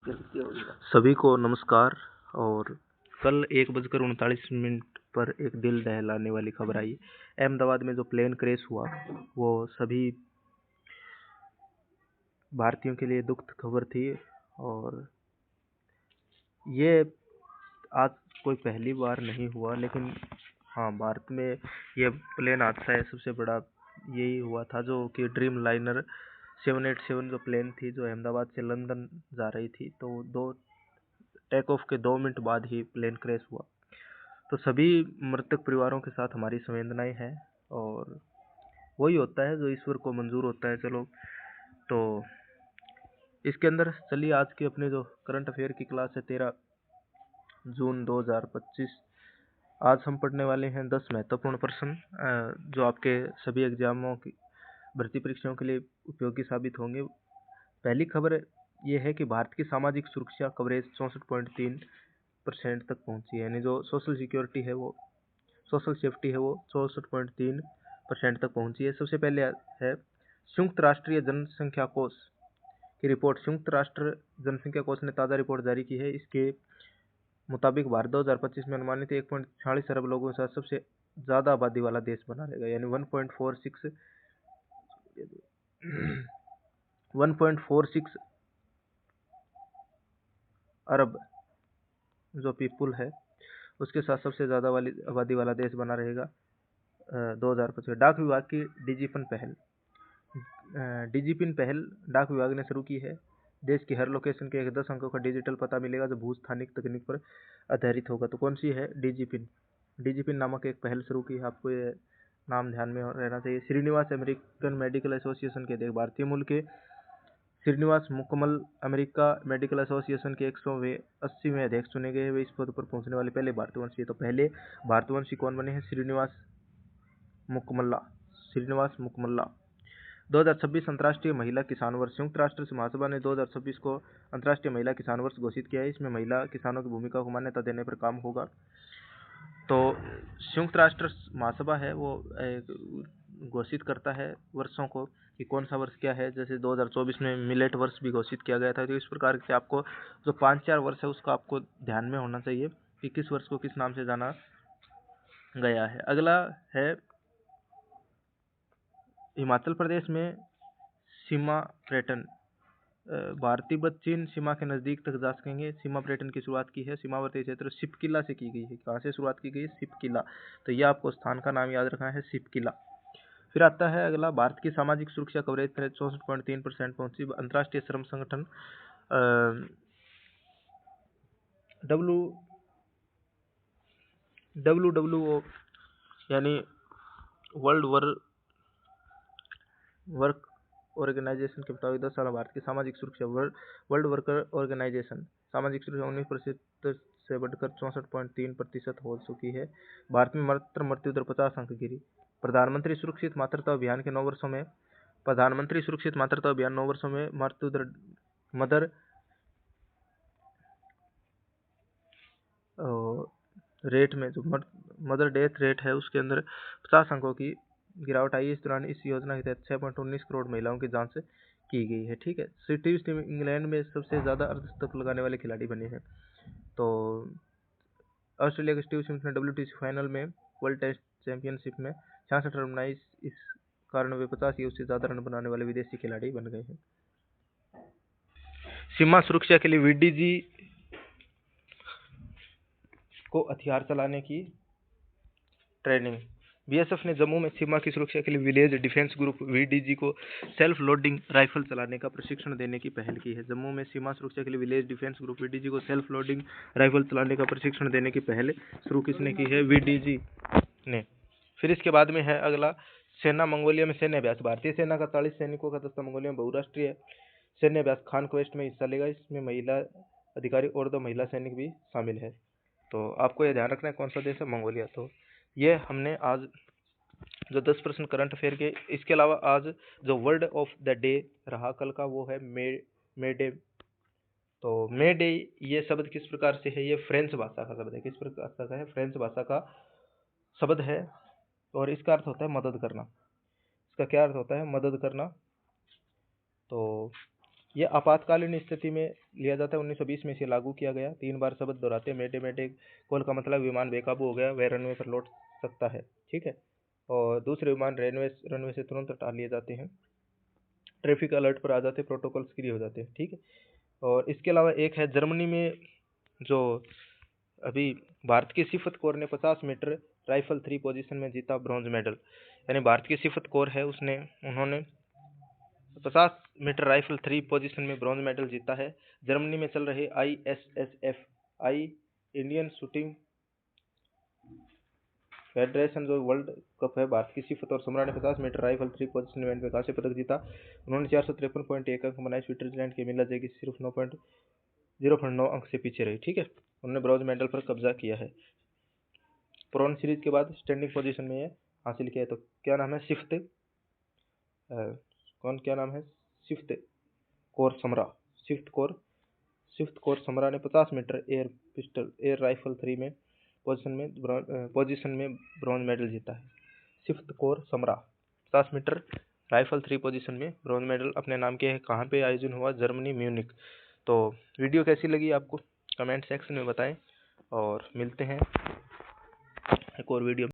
सभी को नमस्कार। और कल 1:39 पर एक दिल दहलाने वाली खबर आई। अहमदाबाद में जो प्लेन क्रैश हुआ वो सभी भारतीयों के लिए दुखद खबर थी। और ये आज कोई पहली बार नहीं हुआ, लेकिन हाँ, भारत में ये प्लेन हादसा है सबसे बड़ा यही हुआ था, जो कि ड्रीम लाइनर 787 जो प्लेन थी, जो अहमदाबाद से लंदन जा रही थी। तो टेक ऑफ के 2 मिनट बाद ही प्लेन क्रैश हुआ। तो सभी मृतक परिवारों के साथ हमारी संवेदनाएं हैं, और वही होता है जो ईश्वर को मंजूर होता है। चलो, तो इसके अंदर चलिए आज की अपने जो करंट अफेयर की क्लास है 13 जून 2025। आज हम पढ़ने वाले हैं 10 महत्वपूर्ण प्रश्न जो आपके सभी एग्जामों की भर्ती परीक्षाओं के लिए उपयोगी साबित होंगे। पहली खबर ये है कि भारत की सामाजिक सुरक्षा कवरेज 64.3% तक पहुंची है। यानी जो सोशल सिक्योरिटी है, वो सोशल सेफ्टी है, वो 64.3% तक पहुंची है। सबसे पहले है संयुक्त राष्ट्रीय जनसंख्या कोष की रिपोर्ट। संयुक्त राष्ट्र जनसंख्या कोष ने ताज़ा रिपोर्ट जारी की है। इसके मुताबिक भारत 2025 में अनुमानित 1.46 अरब लोगों के साथ सबसे ज़्यादा आबादी वाला देश बना रहेगा। यानी 1.46 अरब जो पीपुल है, उसके साथ सबसे ज़्यादा वाली आबादी वाला देश बना रहेगा 2025। डाक विभाग की डिजिपन पहल। डिजिपिन पहल डाक विभाग ने शुरू की है। देश की हर लोकेशन के 10 अंकों का डिजिटल पता मिलेगा, जो भूस्थानिक तकनीक पर आधारित होगा। तो कौन सी है? डिजिपिन। डिजिपिन नामक एक पहल शुरू की है, आपको ये नाम ध्यान में रहना चाहिए। श्रीनिवास अमेरिकन मेडिकल एसोसिएशन के अध्यक्ष। भारतीय मूल के श्रीनिवास मुकम्मल अमेरिका मेडिकल एसोसिएशन के 180वें अध्यक्ष चुने गए। वे इस पद पर पहुंचने वाले पहले भारतवंशी। तो पहले भारतवंशी कौन बने हैं? श्रीनिवास मुकम्मला। 2026 अंतर्राष्ट्रीय महिला किसान वर्ष। संयुक्त राष्ट्र महासभा ने 2026 को अंतर्राष्ट्रीय महिला किसान वर्ष घोषित किया है। इसमें महिला किसानों की भूमिका को मान्यता देने पर काम होगा। तो संयुक्त राष्ट्र महासभा है वो घोषित करता है वर्षों को कि कौन सा वर्ष क्या है। जैसे 2024 में मिलेट वर्ष भी घोषित किया गया था। तो इस प्रकार से आपको जो 5-4 वर्ष है उसका आपको ध्यान में होना चाहिए कि किस वर्ष को किस नाम से जाना गया है। अगला है हिमाचल प्रदेश में सीमा पर्यटन। भारतीय चीन सीमा के नज़दीक तक जा सकेंगे। सीमा पर्यटन की शुरुआत की है सीमावर्ती क्षेत्र सिपकिला से की गई है। कहाँ से शुरुआत की गई? सिपकिला। तो यह आपको स्थान का नाम याद रखना है, सिपकिला। फिर आता है अगला, भारत की सामाजिक सुरक्षा कवरेज 64.3% पहुंची। अंतर्राष्ट्रीय श्रम संगठन WWO यानी वर्ल्ड वर्क ऑर्गेनाइजेशन के मुताबिक 10 साल भारत की सामाजिक सुरक्षा वर्ल्ड वर्कर ऑर्गेनाइजेशन सामाजिक सुरक्षा 19% से बढ़कर 64.3% हो चुकी है। भारत में मातृ मृत्यु दर 50 अंक गिरी। प्रधानमंत्री सुरक्षित मातृत्व अभियान के 9 वर्षों में मृत्यु दर मदर रेट में जो मदर डेथ रेट है उसके अंदर 50 अंकों की गिरावट आई। इस दौरान इस योजना के तहत 6.19 करोड़ महिलाओं की जांच की गई है। ठीक है। स्टीव स्मिथ इंग्लैंड में सबसे ज़्यादा अर्धशतक लगाने वाले खिलाड़ी बने हैं। तो ऑस्ट्रेलिया के स्टीव स्मिथ ने WTC फाइनल में वर्ल्ड टेस्ट चैंपियनशिप में 66 रन बनाए। इस कारण वे 50 या उससे ज़्यादा रन बनाने वाले विदेशी खिलाड़ी बन गए हैं। सीमा सुरक्षा के लिए VDG को हथियार चलाने की ट्रेनिंग। BSF ने जम्मू में सीमा की सुरक्षा के लिए विलेज डिफेंस ग्रुप VDG को सेल्फ लोडिंग राइफल चलाने का प्रशिक्षण देने की पहल की है। जम्मू में सीमा सुरक्षा के लिए विलेज डिफेंस ग्रुप VDG को सेल्फ लोडिंग राइफल चलाने का प्रशिक्षण देने की पहल शुरू किसने की है? VDG ने। फिर इसके बाद में है अगला, सेना मंगोलिया में सैन्य अभ्यास। भारतीय सेना का 40 सैनिकों का दस्ता मंगोलिया में बहुराष्ट्रीय सैन्य अभ्यास खान क्वेस्ट में हिस्सा लेगा। इसमें महिला अधिकारी और 2 महिला सैनिक भी शामिल है। तो आपको यह ध्यान रखना है कौन सा देश है? मंगोलिया। तो ये हमने आज जो 10 प्रश्न करंट अफेयर के। इसके अलावा आज जो वर्ड ऑफ द डे रहा कल का, वो है मे डे। तो मे डे ये शब्द किस प्रकार से है? ये फ्रेंच भाषा का शब्द है। किस प्रकार का है? फ्रेंच भाषा का शब्द है, और इसका अर्थ होता है मदद करना। इसका क्या अर्थ होता है? मदद करना। तो ये आपातकालीन स्थिति में लिया जाता है। 1920 में इसे लागू किया गया। 3 बार शब्द दोहराते मेटे मेटे कॉल का मतलब विमान बेकाबू हो गया, वह रनवे पर लौट सकता है। ठीक है। और दूसरे विमान रनवे से तुरंत हटा लिए जाते हैं, ट्रैफिक अलर्ट पर आ जाते हैं, प्रोटोकॉल सक्रिय हो जाते हैं। ठीक है। और इसके अलावा एक है जर्मनी में, जो अभी भारत की सिफत कौर ने 50 मीटर राइफल 3 पोजीशन में जीता ब्रॉन्ज मेडल। यानी भारत की सिफत कौर है, उन्होंने 50 मीटर राइफल 3 पोजीशन में ब्रॉन्ज मेडल जीता है। जर्मनी में चल रहे ISSF इंडियन शूटिंग फेडरेशन जो वर्ल्ड कप है, भारत की सिफत और समरा ने 50 मीटर राइफल 3 पोजीशन इवेंट में कांस्य पदक जीता। उन्होंने 453.1 अंक बनाए। स्विट्जरलैंड की मिला जेगी सिर्फ 0.9 अंक से पीछे रही। ठीक है। उन्होंने ब्रॉन्ज मेडल पर कब्जा किया है। प्रोन सीरीज के बाद स्टैंडिंग पोजीशन में ये हासिल किया है। तो क्या नाम है? क्या नाम है? स्विफ्ट कौर समरा। स्विफ्ट कौर समरा ने 50 मीटर एयर राइफल 3 में पोजीशन में ब्रॉन्ज मेडल जीता है। Sift Kaur Samra 50 metre rifle 3 position में ब्रॉन्ज मेडल अपने नाम के है। कहाँ पे आयोजन हुआ? Germany, Munich. तो वीडियो कैसी लगी आपको कमेंट सेक्शन में बताएं, और मिलते हैं एक और वीडियो।